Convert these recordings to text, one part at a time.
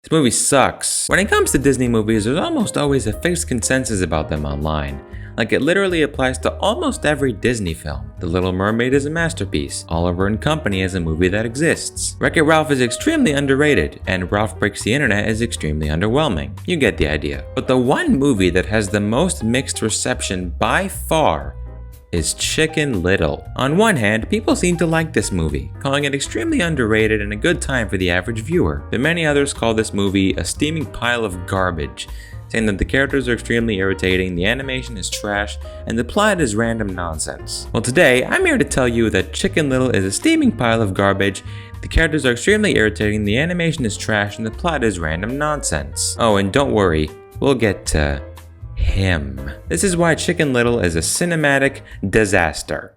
This movie sucks. When it comes to Disney movies, there's almost always a fixed consensus about them online. Like, it literally applies to almost every Disney film. The Little Mermaid is a masterpiece. Oliver and Company is a movie that exists. Wreck-It Ralph is extremely underrated, and Ralph Breaks the Internet is extremely underwhelming. You get the idea. But the one movie that has the most mixed reception by far is Chicken Little. On one hand, people seem to like this movie, calling it extremely underrated and a good time for the average viewer. But many others call this movie a steaming pile of garbage, saying that the characters are extremely irritating, the animation is trash, and the plot is random nonsense. Well, today, I'm here to tell you that Chicken Little is a steaming pile of garbage, the characters are extremely irritating, the animation is trash, and the plot is random nonsense. Oh, and don't worry, we'll get to him. This is why Chicken Little is a cinematic disaster.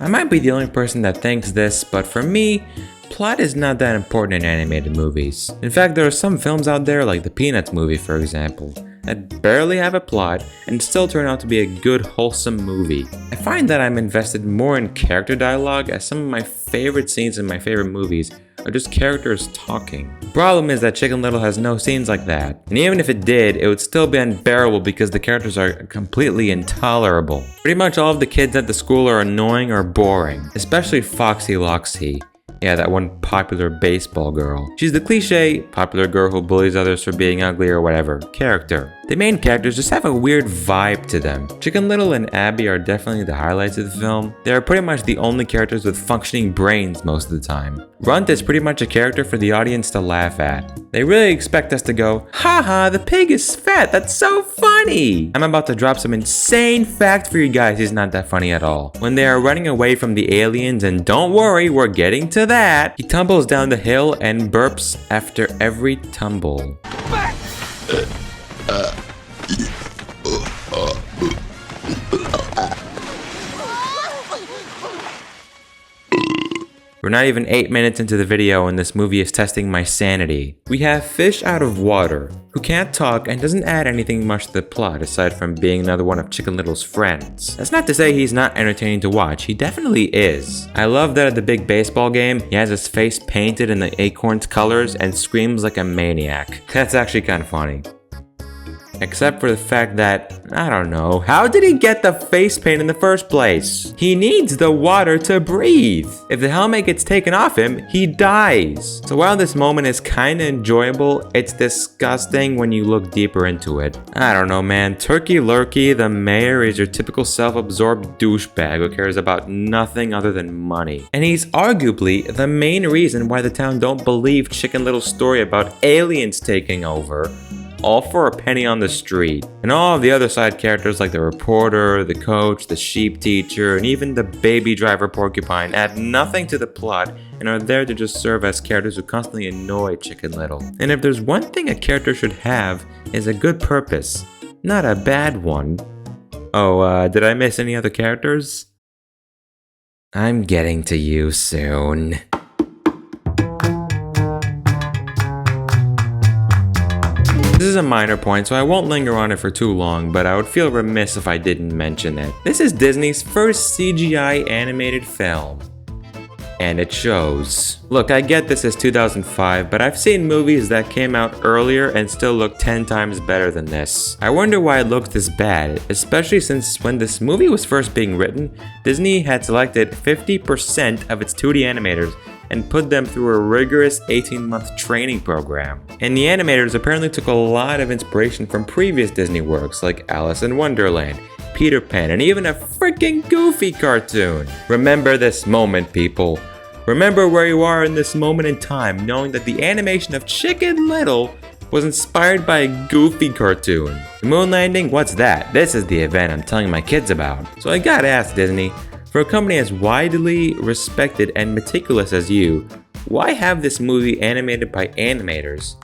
I might be the only person that thinks this, but for me, plot is not that important in animated movies. In fact, there are some films out there, like the Peanuts movie for example, that barely have a plot and still turn out to be a good, wholesome movie. I find that I'm invested more in character dialogue, as some of my favorite scenes in my favorite movies are just characters talking. The problem is that Chicken Little has no scenes like that, and even if it did, it would still be unbearable because the characters are completely intolerable. Pretty much all of the kids at the school are annoying or boring, especially Foxy Loxy. Yeah, that one popular baseball girl. She's the cliche, popular girl who bullies others for being ugly or whatever, character. The main characters just have a weird vibe to them. Chicken Little and Abby are definitely the highlights of the film. They are pretty much the only characters with functioning brains most of the time. Runt is pretty much a character for the audience to laugh at. They really expect us to go, haha, the pig is fat, that's so funny! I'm about to drop some insane fact for you guys, he's not that funny at all. When they are running away from the aliens, and don't worry, we're getting to that, he tumbles down the hill and burps after every tumble. We're not even 8 minutes into the video and this movie is testing my sanity. We have Fish Out of Water, who can't talk and doesn't add anything much to the plot aside from being another one of Chicken Little's friends. That's not to say he's not entertaining to watch, he definitely is. I love that at the big baseball game, he has his face painted in the acorn's colors and screams like a maniac. That's actually kind of funny. Except for the fact that, I don't know, how did he get the face paint in the first place? He needs the water to breathe. If the helmet gets taken off him, he dies. So while this moment is kinda enjoyable, it's disgusting when you look deeper into it. I don't know, man. Turkey Lurkey, the mayor, is your typical self-absorbed douchebag who cares about nothing other than money. And he's arguably the main reason why the town don't believe Chicken Little's story about aliens taking over, all for a penny on the street. And all of the other side characters like the reporter, the coach, the sheep teacher, and even the baby driver porcupine add nothing to the plot and are there to just serve as characters who constantly annoy Chicken Little. And if there's one thing a character should have, is a good purpose, not a bad one. Oh, did I miss any other characters? I'm getting to you soon. This is a minor point, so I won't linger on it for too long, but I would feel remiss if I didn't mention it. This is Disney's first CGI animated film, and it shows. Look, I get this is 2005, but I've seen movies that came out earlier and still look 10 times better than this. I wonder why it looks this bad, especially since when this movie was first being written, Disney had selected 50% of its 2D animators and put them through a rigorous 18-month training program. And the animators apparently took a lot of inspiration from previous Disney works like Alice in Wonderland, Peter Pan, and even a freaking Goofy cartoon. Remember this moment, people. Remember where you are in this moment in time, knowing that the animation of Chicken Little was inspired by a Goofy cartoon. The moon landing? What's that? This is the event I'm telling my kids about. So I gotta ask Disney, for a company as widely respected and meticulous as you, why have this movie animated by animators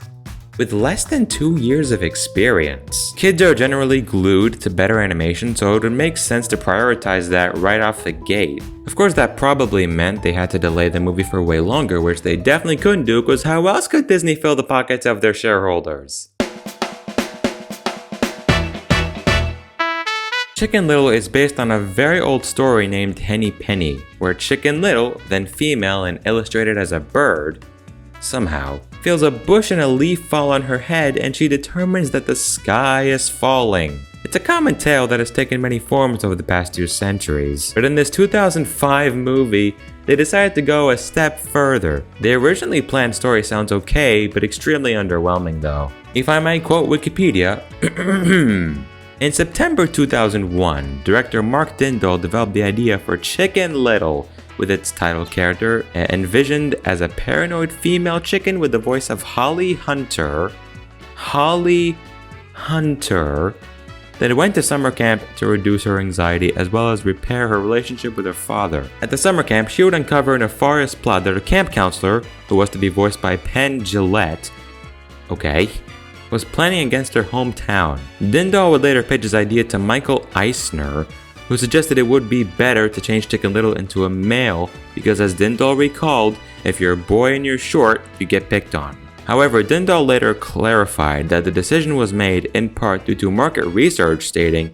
with less than 2 years of experience? Kids are generally glued to better animation, so it would make sense to prioritize that right off the gate. Of course, that probably meant they had to delay the movie for way longer, which they definitely couldn't do, because how else could Disney fill the pockets of their shareholders? Chicken Little is based on a very old story named Henny Penny, where Chicken Little, then female and illustrated as a bird, somehow feels a bush and a leaf fall on her head and she determines that the sky is falling. It's a common tale that has taken many forms over the past 2 centuries, but in this 2005 movie, they decided to go a step further. The originally planned story sounds okay, but extremely underwhelming though. If I might quote Wikipedia, in September 2001, director Mark Dindal developed the idea for Chicken Little, with its title character envisioned as a paranoid female chicken with the voice of Holly Hunter. Holly Hunter that went to summer camp to reduce her anxiety as well as repair her relationship with her father. At the summer camp, she would uncover a nefarious plot that her camp counselor, who was to be voiced by Penn Jillette, was planning against her hometown. Dindal would later pitch his idea to Michael Eisner, who suggested it would be better to change Chicken Little into a male because, as Dindal recalled, if you're a boy and you're short, you get picked on. However, Dindal later clarified that the decision was made in part due to market research stating,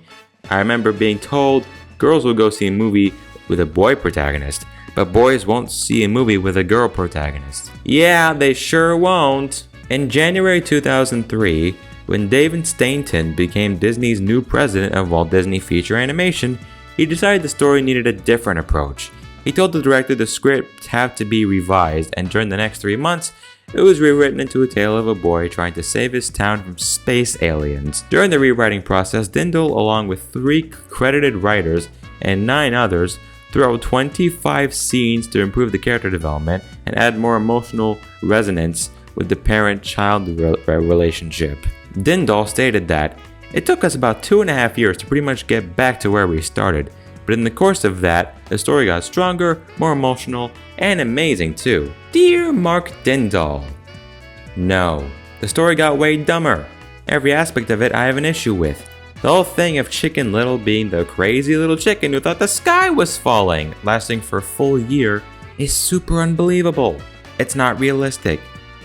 "I remember being told girls will go see a movie with a boy protagonist, but boys won't see a movie with a girl protagonist." Yeah, they sure won't. In January 2003, when David Stainton became Disney's new president of Walt Disney Feature Animation, he decided the story needed a different approach. He told the director the script had to be revised, and during the next 3 months, it was rewritten into a tale of a boy trying to save his town from space aliens. During the rewriting process, Dindal, along with 3 credited writers and 9 others, threw out 25 scenes to improve the character development and add more emotional resonance with the parent-child relationship. Dindal stated that, "It took us about 2.5 years to pretty much get back to where we started, but in the course of that, the story got stronger, more emotional, and amazing too." Dear Mark Dindal. No, the story got way dumber. Every aspect of it I have an issue with. The whole thing of Chicken Little being the crazy little chicken who thought the sky was falling, lasting for a full year, is super unbelievable. It's not realistic,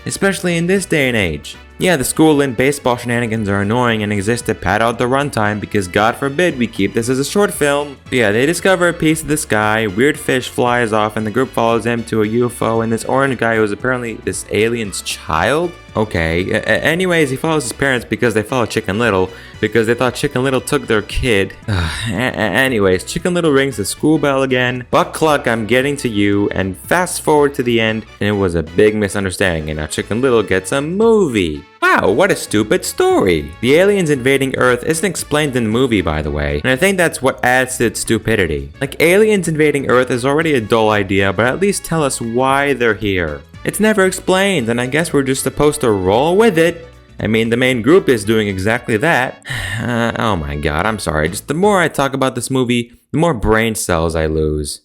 especially in this day and age. Yeah, the school and baseball shenanigans are annoying and exist to pad out the runtime because God forbid we keep this as a short film. But yeah, they discover a piece of the sky, weird fish flies off and the group follows him to a UFO and this orange guy who is apparently this alien's child? Okay, anyways, he follows his parents because they follow Chicken Little because they thought Chicken Little took their kid. Anyways, Chicken Little rings the school bell again. Buck Cluck, I'm getting to you, and fast forward to the end, and it was a big misunderstanding, and now Chicken Little gets a movie. Wow, what a stupid story. The aliens invading Earth isn't explained in the movie, by the way, and I think that's what adds to its stupidity. Like, aliens invading Earth is already a dull idea, but at least tell us why they're here. It's never explained, and I guess we're just supposed to roll with it. I mean, the main group is doing exactly that. Oh my god, I'm sorry. Just the more I talk about this movie, the more brain cells I lose.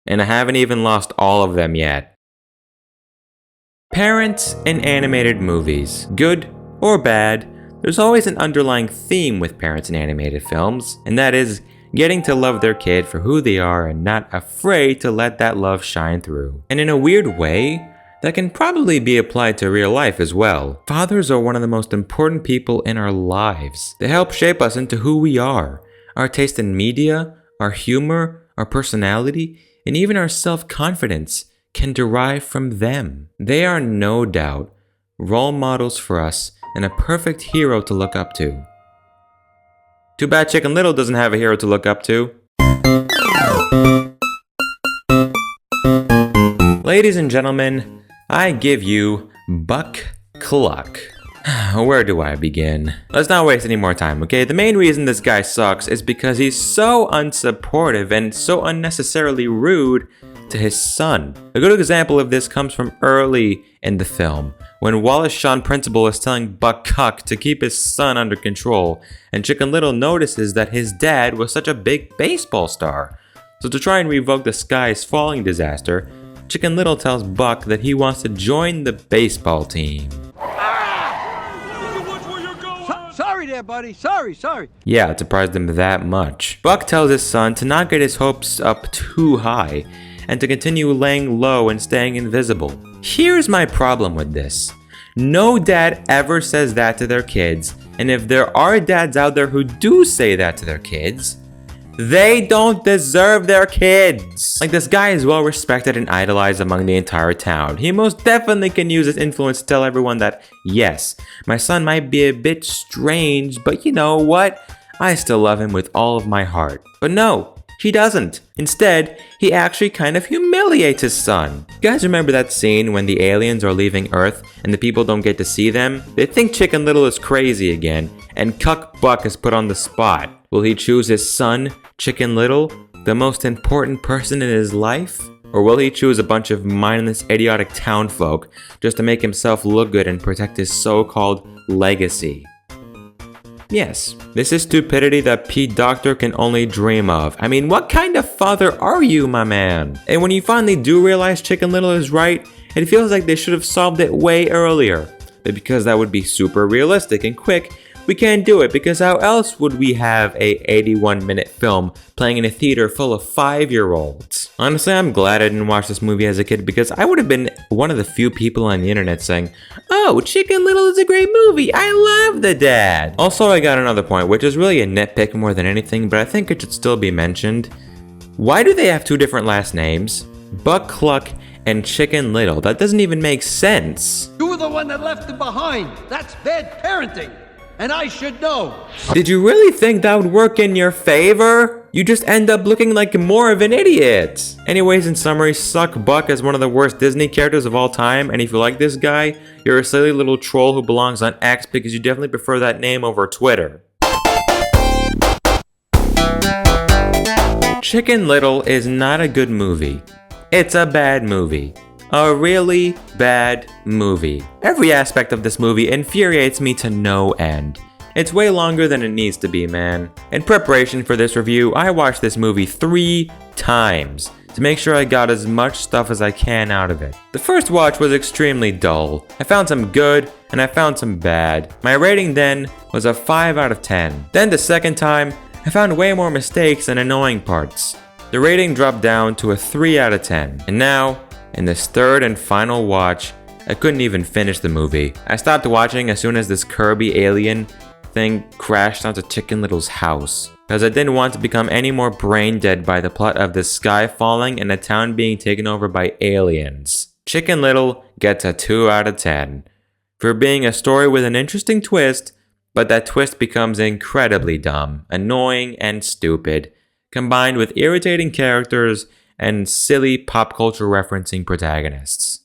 And I haven't even lost all of them yet. Parents in animated movies. Good or bad, there's always an underlying theme with parents in animated films, and that is getting to love their kid for who they are and not afraid to let that love shine through. And in a weird way, that can probably be applied to real life as well. Fathers are one of the most important people in our lives. They help shape us into who we are. Our taste in media, our humor, our personality, and even our self-confidence can derive from them. They are no doubt role models for us and a perfect hero to look up to. Too bad Chicken Little doesn't have a hero to look up to. Ladies and gentlemen, I give you Buck Cluck. Where do I begin? Let's not waste any more time, okay? The main reason this guy sucks is because he's so unsupportive and so unnecessarily rude to his son. A good example of this comes from early in the film, when Wallace Shawn Principal is telling Buck Cluck to keep his son under control, and Chicken Little notices that his dad was such a big baseball star. So to try and revoke the sky's falling disaster, Chicken Little tells Buck that he wants to join the baseball team. Sorry there, buddy. Sorry. Yeah, it surprised him that much. Buck tells his son to not get his hopes up too high and to continue laying low and staying invisible. Here's my problem with this. No dad ever says that to their kids, and if there are dads out there who do say that to their kids, They don't deserve their kids. Like, this guy is well respected and idolized among the entire town. He most definitely can use his influence to tell everyone that, yes, my son might be a bit strange, but you know what? I still love him with all of my heart. But no, he doesn't. Instead, he actually kind of humiliates his son. You guys remember that scene when the aliens are leaving Earth and the people don't get to see them? They think Chicken Little is crazy again, and Cuck Buck is put on the spot. Will he choose his son, Chicken Little, the most important person in his life? Or will he choose a bunch of mindless, idiotic townfolk just to make himself look good and protect his so-called legacy? Yes, this is stupidity that Pete Docter can only dream of. I mean, what kind of father are you, my man? And when you finally do realize Chicken Little is right, it feels like they should have solved it way earlier. But because that would be super realistic and quick, we can't do it, because how else would we have a 81-minute film playing in a theater full of 5-year-olds? Honestly, I'm glad I didn't watch this movie as a kid, because I would have been one of the few people on the internet saying, "Oh, Chicken Little is a great movie, I love the dad." Also, I got another point, which is really a nitpick more than anything, but I think it should still be mentioned. Why do they have 2 different last names? Buck Cluck and Chicken Little. That doesn't even make sense. You were the one that left him behind. That's bad parenting. And I should know. Did you really think that would work in your favor? You just end up looking like more of an idiot. Anyways, in summary, suck Buck as one of the worst Disney characters of all time, and if you like this guy, you're a silly little troll who belongs on X because you definitely prefer that name over Twitter. Chicken Little is not a good movie. It's a bad movie. A really bad movie. Every aspect of this movie infuriates me to no end. It's way longer than it needs to be, man. In preparation for this review, I watched this movie 3 times to make sure I got as much stuff as I can out of it. The first watch was extremely dull. I found some good and I found some bad. My rating then was a 5 out of 10. Then the second time, I found way more mistakes and annoying parts. The rating dropped down to a 3 out of 10. And now, in this third and final watch, I couldn't even finish the movie. I stopped watching as soon as this Kirby alien thing crashed onto Chicken Little's house, because I didn't want to become any more brain dead by the plot of the sky falling and a town being taken over by aliens. Chicken Little gets a 2 out of 10 for being a story with an interesting twist, but that twist becomes incredibly dumb, annoying, and stupid, combined with irritating characters and silly pop culture referencing protagonists.